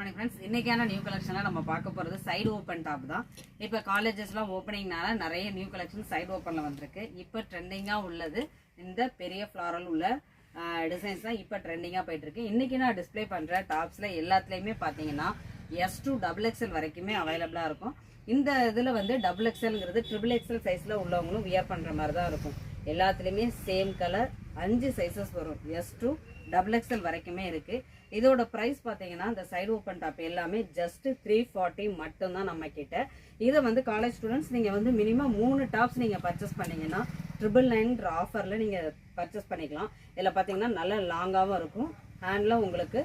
Morning friends. இன்றைக்கான new கலெக்ஷனில் நம்ம பார்க்க போகிறது சைடு ஓப்பன் டாப் தான். இப்போ காலேஜஸ்லாம் ஓப்பனிங்னால நிறைய நியூ கலெக்ஷன் சைடு ஓப்பனில் வந்திருக்கு. இப்போ ட்ரெண்டிங்காக உள்ளது இந்த பெரிய ஃப்ளாரல் உள்ள டிசைன்ஸ் தான் இப்போ ட்ரெண்டிங்காக போயிட்டுருக்கு. இன்றைக்கி நான் டிஸ்பிளே பண்ணுற டாப்ஸில் எல்லாத்துலேயுமே பார்த்தீங்கன்னா S2 XXL வரைக்குமே அவைலபிளாக இருக்கும். இந்த இதில் வந்து XXLங்கிறது XXL சைஸில் உள்ளவங்களும் வியர் பண்ணுற மாதிரி தான் இருக்கும். எல்லாத்துலேயுமே சேம் கலர் 5 சைஸஸ் வரும். S2 XXL வரைக்குமே இருக்குது. இதோட ப்ரைஸ் பார்த்தீங்கன்னா இந்த சைடு ஓப்பன் டாப் எல்லாமே ஜஸ்ட் 340 மட்டும்தான் நம்ம கிட்ட. இதை வந்து காலேஜ் ஸ்டூடெண்ட்ஸ் நீங்கள் வந்து மினிமம் 3 டாப்ஸ் நீங்கள் பர்ச்சேஸ் பண்ணிங்கன்னா 999 ஆஃபரில் நீங்கள் பர்ச்சேஸ் பண்ணிக்கலாம். இதில் பார்த்தீங்கன்னா நல்ல லாங்காகவும் இருக்கும். ஹேண்டில் உங்களுக்கு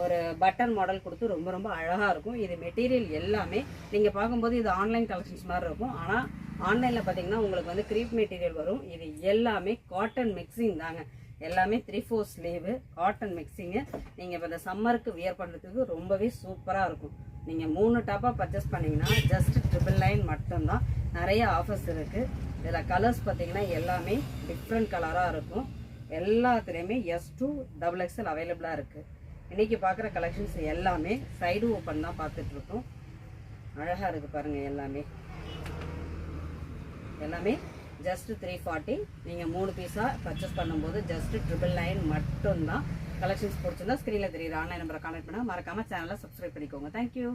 ஒரு பட்டன் மாடல் கொடுத்து ரொம்ப ரொம்ப அழகாக இருக்கும். இது மெட்டீரியல் எல்லாமே நீங்கள் பார்க்கும்போது இது ஆன்லைன் கலெக்ஷன்ஸ் மாதிரி இருக்கும். ஆனால் ஆன்லைனில் பார்த்தீங்கன்னா உங்களுக்கு வந்து க்ரீப் மெட்டீரியல் வரும். இது எல்லாமே காட்டன் மிக்சிங் தாங்க. எல்லாமே 3/4 ஸ்லீவு காட்டன் மிக்சிங்கு. நீங்கள் இப்போ இந்த சம்மருக்கு வியர் பண்ணுறதுக்கு ரொம்பவே சூப்பராக இருக்கும். நீங்கள் 3 டாப்பாக பர்ச்சேஸ் பண்ணிங்கன்னா ஜஸ்ட் 999 மட்டும்தான். நிறைய ஆஃபர்ஸ் இருக்குது. இதில் கலர்ஸ் பார்த்தீங்கன்னா எல்லாமே டிஃப்ரெண்ட் கலராக இருக்கும். எல்லாத்துலேயுமே S2 XXL அவைலபிளாக இருக்குது. இன்றைக்கி பார்க்குற கலெக்ஷன்ஸ் எல்லாமே சைடு ஓப்பன் தான் பார்த்துட்ருக்கோம். அழகாக இருக்குது பாருங்கள். எல்லாமே ஜஸ்ட் 340. நீங்கள் 3 பீஸாக பர்ச்சேஸ் பண்ணும்போது ஜஸ்ட் 999 மட்டும்தான். கலெக்ஷன்ஸ் பிடிச்சிருந்தா ஸ்க்ரீனில் தெரியுது ஆன்லைன் நம்பரை கான்டெக்ட் பண்ணால் மறக்காமல் சேனலை சப்ஸ்கிரைப் பண்ணிக்கோங்க. தேங்க்யூ.